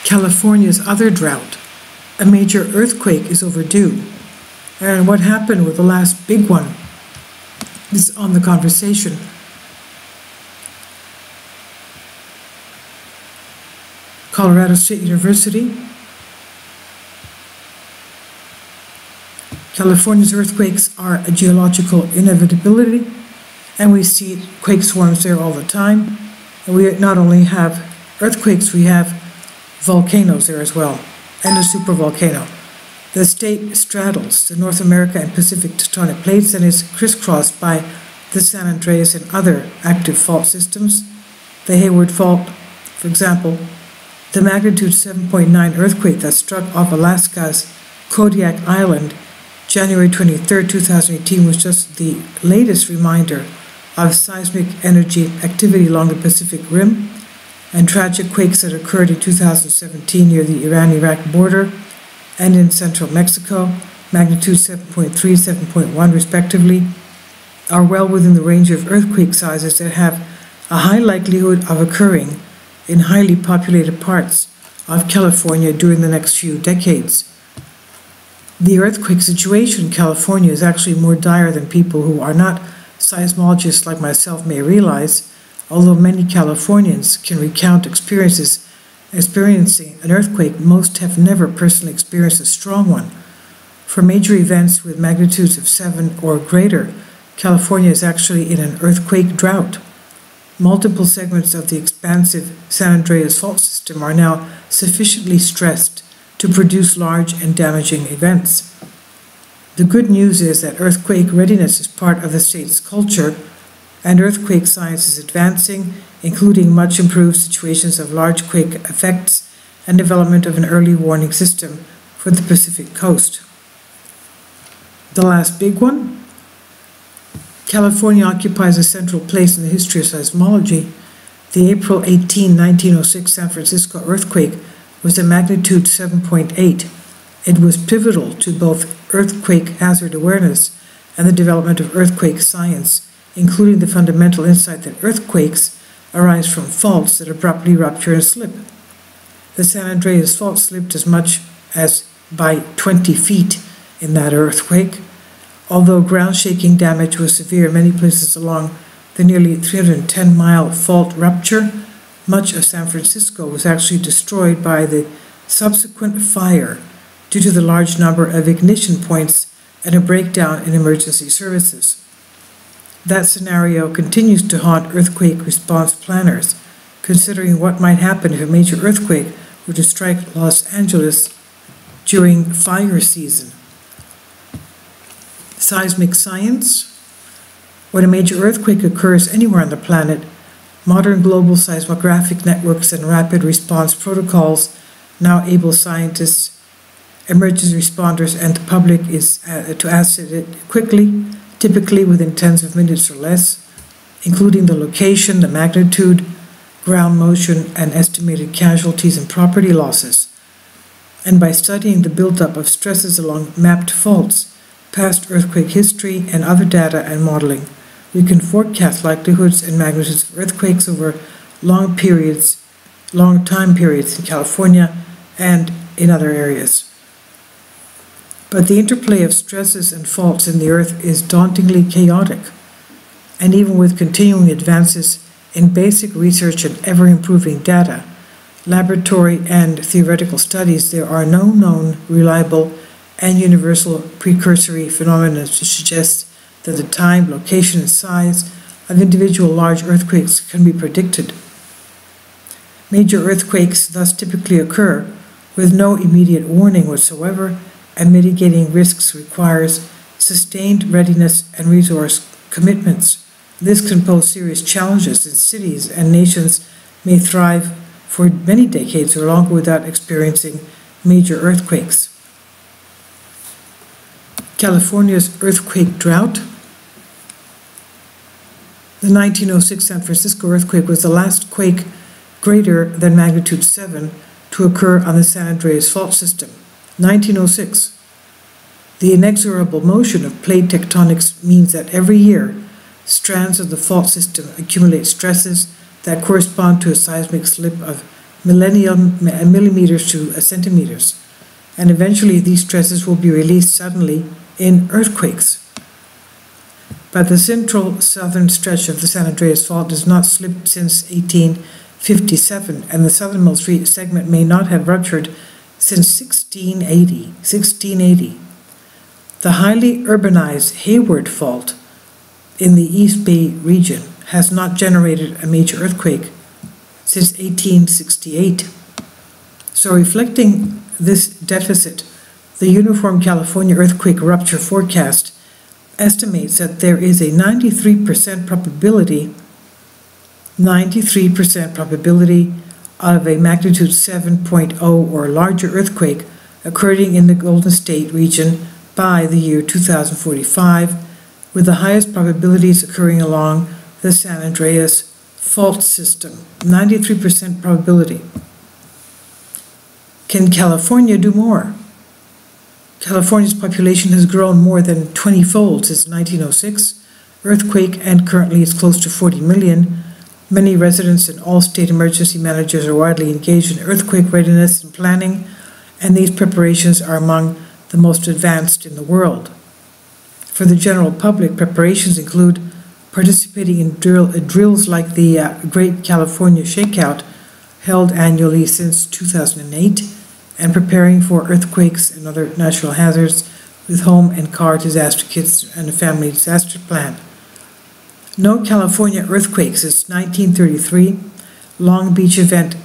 California's other drought. A major earthquake is overdue. And what happened with the last big one is on the conversation. Colorado State University. California's earthquakes are a geological inevitability, and we see quake swarms there all the time. And we not only have earthquakes, we have volcanoes there as well, and a supervolcano. The state straddles the North America and Pacific tectonic plates and is crisscrossed by the San Andreas and other active fault systems. The Hayward Fault, for example, the magnitude 7.9 earthquake that struck off Alaska's Kodiak Island January 23, 2018 was just the latest reminder of seismic energy activity along the Pacific Rim and tragic quakes that occurred in 2017 near the Iran-Iraq border and in central Mexico, magnitude 7.3, 7.1 respectively, are well within the range of earthquake sizes that have a high likelihood of occurring in highly populated parts of California during the next few decades. The earthquake situation in California is actually more dire than people who are not seismologists like myself may realize, although many Californians can recount experiencing an earthquake. Most have never personally experienced a strong one. For major events with magnitudes of 7 or greater, California is actually in an earthquake drought. Multiple segments of the expansive San Andreas fault system are now sufficiently stressed to produce large and damaging events. The good news is that earthquake readiness is part of the state's culture, and earthquake science is advancing, including much improved situations of large quake effects and development of an early warning system for the Pacific coast. The last big one. California occupies a central place in the history of seismology. The April 18, 1906 San Francisco earthquake was a magnitude 7.8. It was pivotal to both earthquake hazard awareness and the development of earthquake science, including the fundamental insight that earthquakes arise from faults that abruptly rupture and slip. The San Andreas fault slipped as much as by 20 feet in that earthquake. Although ground-shaking damage was severe in many places along the nearly 310-mile fault rupture, much of San Francisco was actually destroyed by the subsequent fire due to the large number of ignition points and a breakdown in emergency services. That scenario continues to haunt earthquake response planners, considering what might happen if a major earthquake were to strike Los Angeles during fire season. Seismic science. When a major earthquake occurs anywhere on the planet, modern global seismographic networks and rapid response protocols now enable scientists, emergency responders, and the public to assess it quickly, typically within tens of minutes or less, including the location, the magnitude, ground motion, and estimated casualties and property losses. And by studying the buildup of stresses along mapped faults, past earthquake history, and other data and modeling, we can forecast likelihoods and magnitudes of earthquakes over long time periods in California and in other areas. But the interplay of stresses and faults in the earth is dauntingly chaotic, and even with continuing advances in basic research and ever-improving data, laboratory and theoretical studies, there are no known, reliable, and universal precursory phenomena to suggest that the time, location, and size of individual large earthquakes can be predicted. Major earthquakes thus typically occur with no immediate warning whatsoever, and mitigating risks requires sustained readiness and resource commitments. This can pose serious challenges, and cities and nations may thrive for many decades or longer without experiencing major earthquakes. California's earthquake drought. The 1906 San Francisco earthquake was the last quake greater than magnitude 7 to occur on the San Andreas fault system. 1906. The inexorable motion of plate tectonics means that every year, strands of the fault system accumulate stresses that correspond to a seismic slip of millimeters to centimeters, and eventually these stresses will be released suddenly in earthquakes. But the central southern stretch of the San Andreas Fault has not slipped since 1857, and the southernmost segment may not have ruptured since 1680. The highly urbanized Hayward Fault in the East Bay region has not generated a major earthquake since 1868. So reflecting this deficit, the Uniform California Earthquake Rupture Forecast estimates that there is a 93% probability of a magnitude 7.0 or larger earthquake occurring in the Golden State region by the year 2045, with the highest probabilities occurring along the San Andreas Fault system. 93% probability. Can California do more? California's population has grown more than 20-fold since 1906 earthquake, and currently is close to 40 million. Many residents and all state emergency managers are widely engaged in earthquake readiness and planning, and these preparations are among the most advanced in the world. For the general public, preparations include participating in drills like the Great California Shakeout, held annually since 2008, and preparing for earthquakes and other natural hazards with home and car disaster kits and a family disaster plan. No California earthquakes since 1933. Long Beach event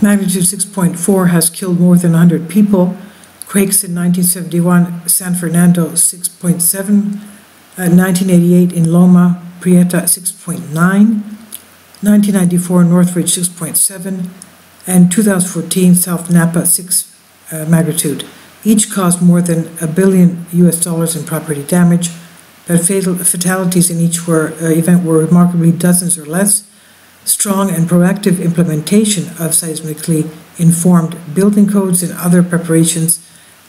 magnitude 6.4 has killed more than 100 people. Quakes in 1971, San Fernando 6.7, 1988 in Loma Prieta 6.9, 1994 Northridge 6.7, and 2014 South Napa 6 magnitude. Each caused more than $1 billion in property damage, but fatalities in each event were remarkably dozens or less. Strong and proactive implementation of seismically informed building codes and other preparations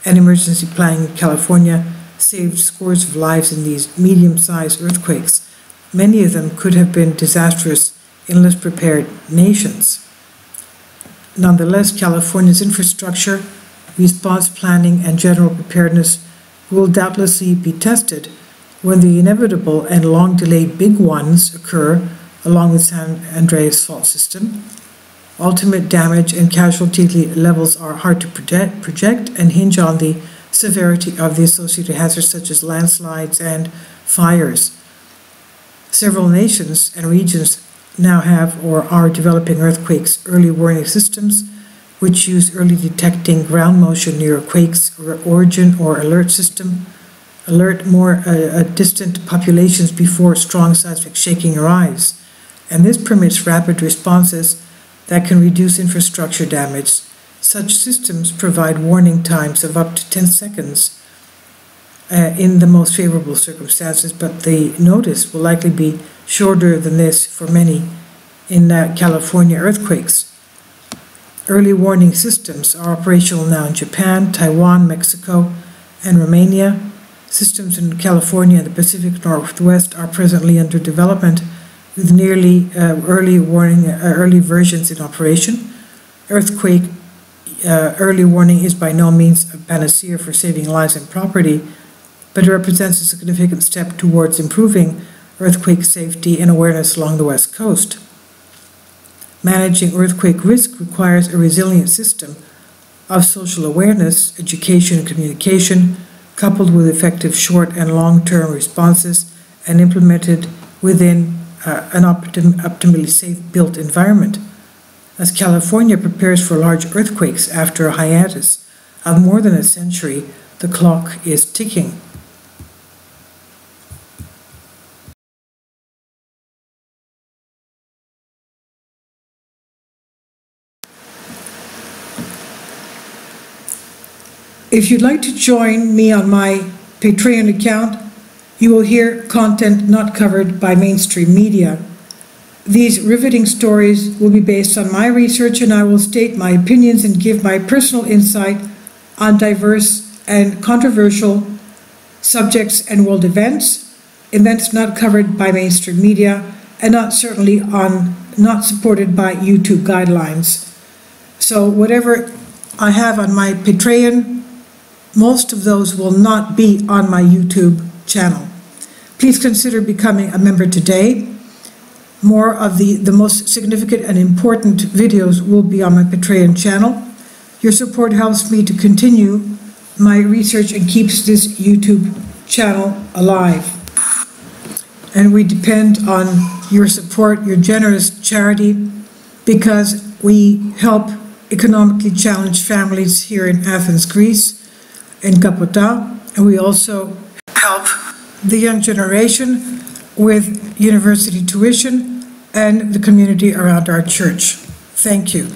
and emergency planning in California saved scores of lives in these medium-sized earthquakes. Many of them could have been disastrous in less prepared nations. Nonetheless, California's infrastructure, response planning, and general preparedness will doubtlessly be tested when the inevitable and long-delayed big ones occur along the San Andreas Fault system. Ultimate damage and casualty levels are hard to project and hinge on the severity of the associated hazards such as landslides and fires. Several nations and regions now have or are developing earthquakes early warning systems, which use early detecting ground motion near a quake's origin or alert system, alert more distant populations before strong seismic shaking arrives. And this permits rapid responses that can reduce infrastructure damage. Such systems provide warning times of up to 10 seconds in the most favorable circumstances, but the notice will likely be shorter than this for many in California earthquakes. Early warning systems are operational now in Japan, Taiwan, Mexico, and Romania. Systems in California and the Pacific Northwest are presently under development, with nearly early versions in operation. Earthquake early warning is by no means a panacea for saving lives and property, but it represents a significant step towards improving earthquake safety and awareness along the West Coast. Managing earthquake risk requires a resilient system of social awareness, education, and communication, coupled with effective short and long-term responses and implemented within an optimally safe built environment. As California prepares for large earthquakes after a hiatus of more than a century, the clock is ticking. If you'd like to join me on my Patreon account, you will hear content not covered by mainstream media. These riveting stories will be based on my research, and I will state my opinions and give my personal insight on diverse and controversial subjects and world events not covered by mainstream media, and not supported by YouTube guidelines. So whatever I have on my Patreon, most of those will not be on my YouTube channel. Please consider becoming a member today. More of the most significant and important videos will be on my Patreon channel. Your support helps me to continue my research and keeps this YouTube channel alive. And we depend on your support, your generous charity, because we help economically challenged families here in Athens, Greece, in Kapota, and we also help the young generation with university tuition and the community around our church. Thank you.